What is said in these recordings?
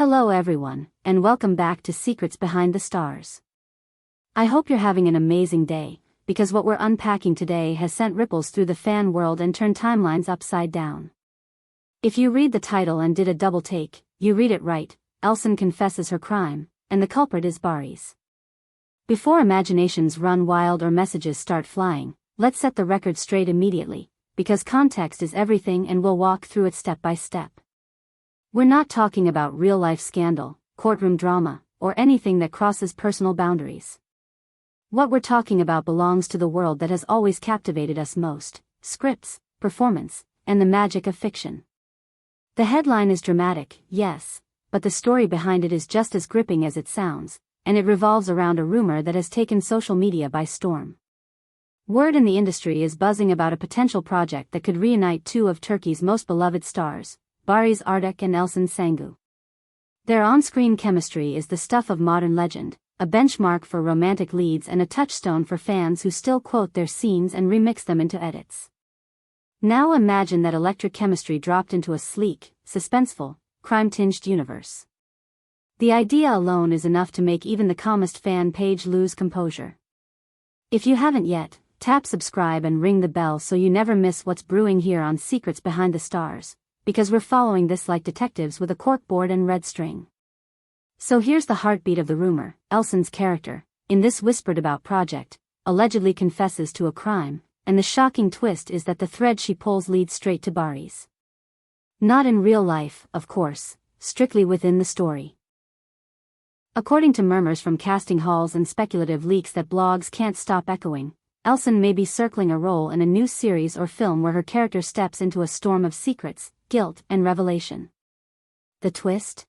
Hello everyone, and welcome back to Secrets Behind the Stars. I hope you're having an amazing day, because what we're unpacking today has sent ripples through the fan world and turned timelines upside down. If you read the title and did a double take, you read it right. Elçin confesses her crime, and the culprit is Barış. Before imaginations run wild or messages start flying, let's set the record straight immediately, because context is everything and we'll walk through it step by step. We're not talking about real-life scandal, courtroom drama, or anything that crosses personal boundaries. What we're talking about belongs to the world that has always captivated us most: scripts, performance, and the magic of fiction. The headline is dramatic, yes, but the story behind it is just as gripping as it sounds, and it revolves around a rumor that has taken social media by storm. Word in the industry is buzzing about a potential project that could reunite two of Turkey's most beloved stars, Barış Arduç and Elçin Sangu. Their on-screen chemistry is the stuff of modern legend, a benchmark for romantic leads and a touchstone for fans who still quote their scenes and remix them into edits. Now imagine that electric chemistry dropped into a sleek, suspenseful, crime-tinged universe. The idea alone is enough to make even the calmest fan page lose composure. If you haven't yet, tap subscribe and ring the bell so you never miss what's brewing here on Secrets Behind the Stars, because we're following this like detectives with a corkboard and red string. So here's the heartbeat of the rumor. Elçin's character, in this whispered about project, allegedly confesses to a crime, and the shocking twist is that the thread she pulls leads straight to Barış. Not in real life, of course, strictly within the story. According to murmurs from casting halls and speculative leaks that blogs can't stop echoing, Elçin may be circling a role in a new series or film where her character steps into a storm of secrets, guilt, and revelation. The twist?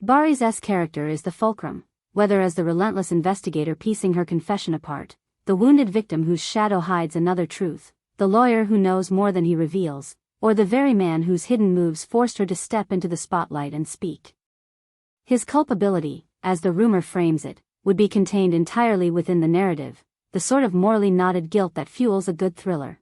Barış's character is the fulcrum, whether as the relentless investigator piecing her confession apart, the wounded victim whose shadow hides another truth, the lawyer who knows more than he reveals, or the very man whose hidden moves forced her to step into the spotlight and speak. His culpability, as the rumor frames it, would be contained entirely within the narrative, the sort of morally knotted guilt that fuels a good thriller.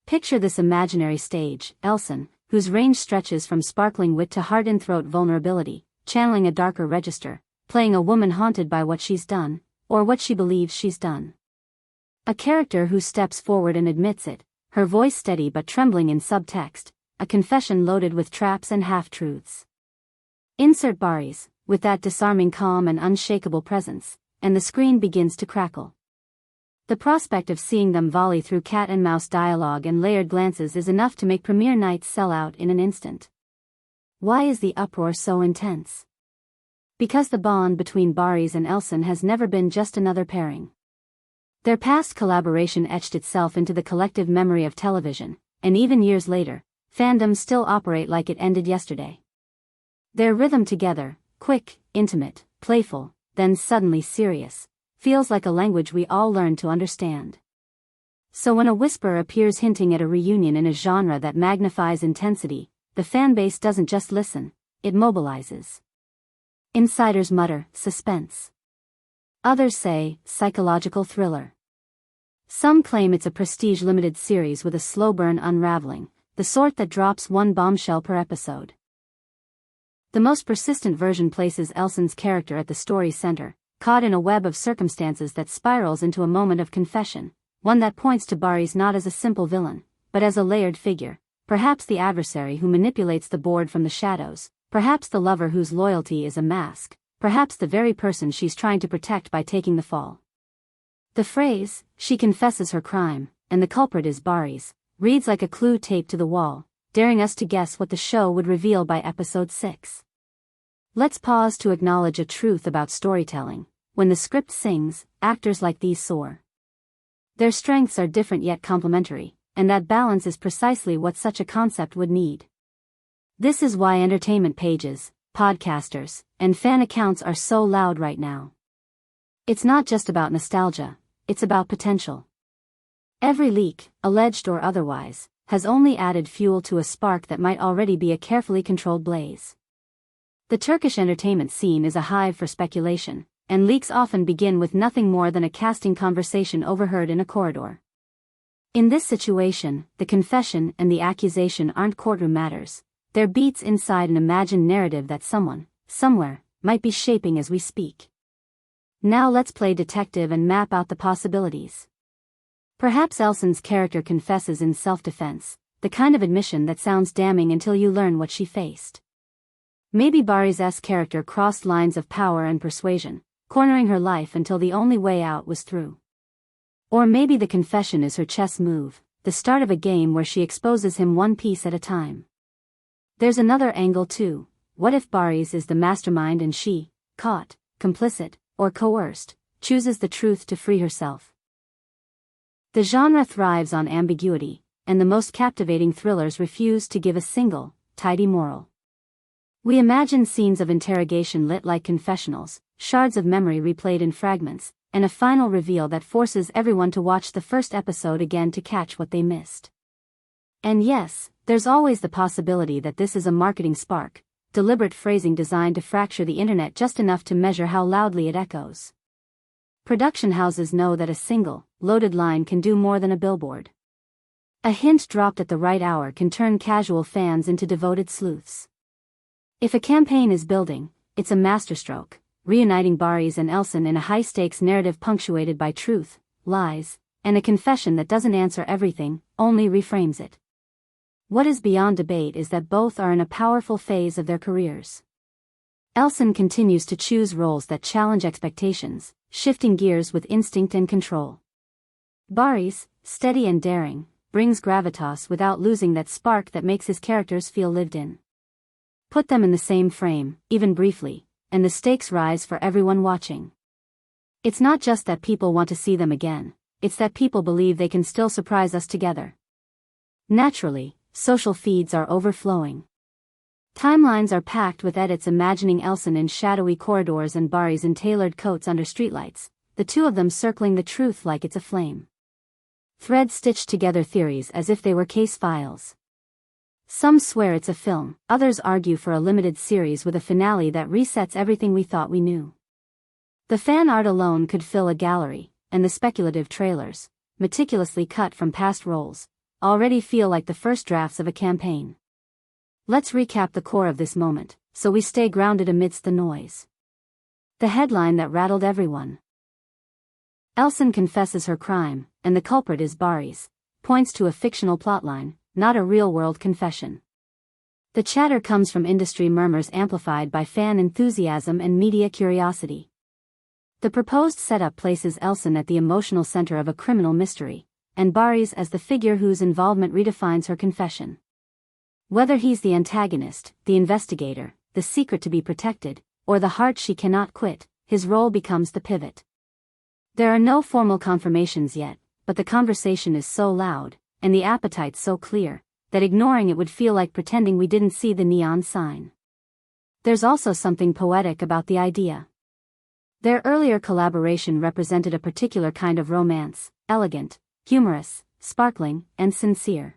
Picture this imaginary stage: Elçin, whose range stretches from sparkling wit to heart-in-throat vulnerability, channeling a darker register, playing a woman haunted by what she's done, or what she believes she's done. A character who steps forward and admits it, her voice steady but trembling in subtext, a confession loaded with traps and half-truths. Insert Barış, with that disarming calm and unshakable presence, and the screen begins to crackle. The prospect of seeing them volley through cat-and-mouse dialogue and layered glances is enough to make premiere nights sell out in an instant. Why is the uproar so intense? Because the bond between Barış and Elçin has never been just another pairing. Their past collaboration etched itself into the collective memory of television, and even years later, fandoms still operate like it ended yesterday. Their rhythm together, quick, intimate, playful, then suddenly serious, feels like a language we all learned to understand. So when a whisper appears hinting at a reunion in a genre that magnifies intensity, the fanbase doesn't just listen, it mobilizes. Insiders mutter, suspense. Others say, psychological thriller. Some claim it's a prestige limited series with a slow burn unraveling, the sort that drops one bombshell per episode. The most persistent version places Elçin's character at the story's center, caught in a web of circumstances that spirals into a moment of confession, one that points to Barış not as a simple villain, but as a layered figure, perhaps the adversary who manipulates the board from the shadows, perhaps the lover whose loyalty is a mask, perhaps the very person she's trying to protect by taking the fall. The phrase, "she confesses her crime, and the culprit is Barış," reads like a clue taped to the wall, daring us to guess what the show would reveal by episode 6. Let's pause to acknowledge a truth about storytelling. When the script sings, actors like these soar. Their strengths are different yet complementary, and that balance is precisely what such a concept would need. This is why entertainment pages, podcasters, and fan accounts are so loud right now. It's not just about nostalgia, it's about potential. Every leak, alleged or otherwise, has only added fuel to a spark that might already be a carefully controlled blaze. The Turkish entertainment scene is a hive for speculation, and leaks often begin with nothing more than a casting conversation overheard in a corridor. In this situation, the confession and the accusation aren't courtroom matters, They're beats inside an imagined narrative that someone, somewhere, might be shaping as we speak. Now let's play detective and map out the possibilities. Perhaps Elsin's character confesses in self-defense, the kind of admission that sounds damning until you learn what she faced. Maybe Barry's character crossed lines of power and persuasion, cornering her life until the only way out was through. Or maybe the confession is her chess move, the start of a game where she exposes him one piece at a time. There's another angle too. What if Barry's is the mastermind and she, caught, complicit, or coerced, chooses the truth to free herself? The genre thrives on ambiguity, and the most captivating thrillers refuse to give a single, tidy moral. We imagine scenes of interrogation lit like confessionals, shards of memory replayed in fragments, and a final reveal that forces everyone to watch the first episode again to catch what they missed. And yes, there's always the possibility that this is a marketing spark, deliberate phrasing designed to fracture the internet just enough to measure how loudly it echoes. Production houses know that a single, loaded line can do more than a billboard. A hint dropped at the right hour can turn casual fans into devoted sleuths. If a campaign is building, it's a masterstroke, reuniting Barry's and Elsin in a high-stakes narrative punctuated by truth, lies, and a confession that doesn't answer everything, only reframes it. What is beyond debate is that both are in a powerful phase of their careers. Elsin continues to choose roles that challenge expectations, shifting gears with instinct and control. Barry's, steady and daring, brings gravitas without losing that spark that makes his characters feel lived in. Put them in the same frame, even briefly, and the stakes rise for everyone watching. It's not just that people want to see them again, it's that people believe they can still surprise us together. Naturally, social feeds are overflowing. Timelines are packed with edits imagining Elsin in shadowy corridors and Barry's in tailored coats under streetlights, the two of them circling the truth like it's a flame. Threads stitched together theories as if they were case files. Some swear it's a film, others argue for a limited series with a finale that resets everything we thought we knew. The fan art alone could fill a gallery, and the speculative trailers, meticulously cut from past roles, already feel like the first drafts of a campaign. Let's recap the core of this moment, so we stay grounded amidst the noise. The headline that rattled everyone. Elsin confesses her crime, and the culprit is Barry's, points to a fictional plotline, not a real-world confession. The chatter comes from industry murmurs amplified by fan enthusiasm and media curiosity. The proposed setup places Elsin at the emotional center of a criminal mystery, and Barry's as the figure whose involvement redefines her confession. Whether he's the antagonist, the investigator, the secret to be protected, or the heart she cannot quit, his role becomes the pivot. There are no formal confirmations yet, but the conversation is so loud, and the appetite so clear, that ignoring it would feel like pretending we didn't see the neon sign. There's also something poetic about the idea. Their earlier collaboration represented a particular kind of romance, elegant, humorous, sparkling, and sincere.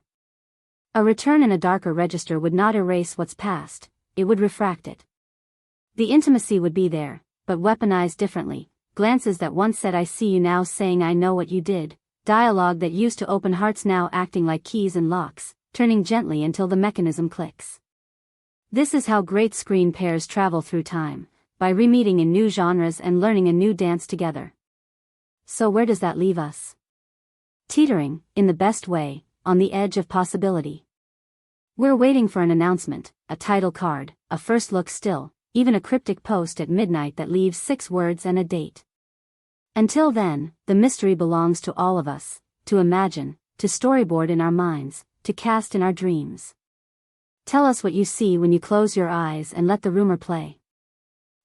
A return in a darker register would not erase what's past, it would refract it. The intimacy would be there, but weaponized differently, glances that once said I see you now saying I know what you did, dialogue that used to open hearts now acting like keys and locks, turning gently until the mechanism clicks. This is how great screen pairs travel through time, by re-meeting in new genres and learning a new dance together. So where does that leave us? Teetering, in the best way, on the edge of possibility. We're waiting for an announcement, a title card, a first look still, even a cryptic post at midnight that leaves 6 words and a date. Until then, the mystery belongs to all of us, to imagine, to storyboard in our minds, to cast in our dreams. Tell us what you see when you close your eyes and let the rumor play.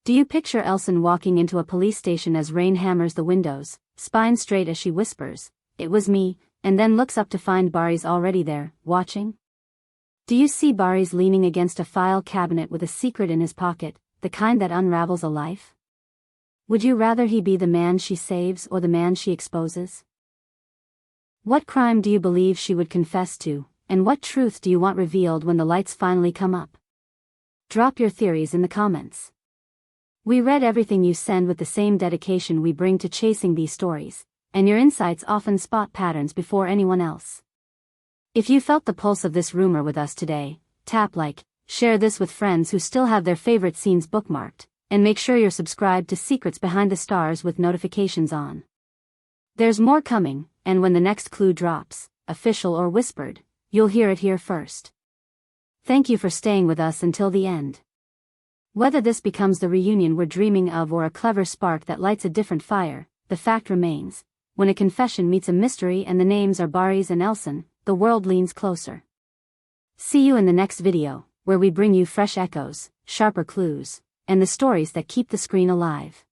Do you picture Elsin walking into a police station as rain hammers the windows, spine straight as she whispers, "It was me," and then looks up to find Barry's already there, watching? Do you see Barry's leaning against a file cabinet with a secret in his pocket, the kind that unravels a life? Would you rather he be the man she saves or the man she exposes? What crime do you believe she would confess to, and what truth do you want revealed when the lights finally come up? Drop your theories in the comments. We read everything you send with the same dedication we bring to chasing these stories, and your insights often spot patterns before anyone else. If you felt the pulse of this rumor with us today, tap like, share this with friends who still have their favorite scenes bookmarked, and make sure you're subscribed to Secrets Behind the Stars with notifications on. There's more coming, and when the next clue drops, official or whispered, you'll hear it here first. Thank you for staying with us until the end. Whether this becomes the reunion we're dreaming of or a clever spark that lights a different fire, the fact remains, when a confession meets a mystery and the names are Barış and Elçin, the world leans closer. See you in the next video, where we bring you fresh echoes, sharper clues, and the stories that keep the screen alive.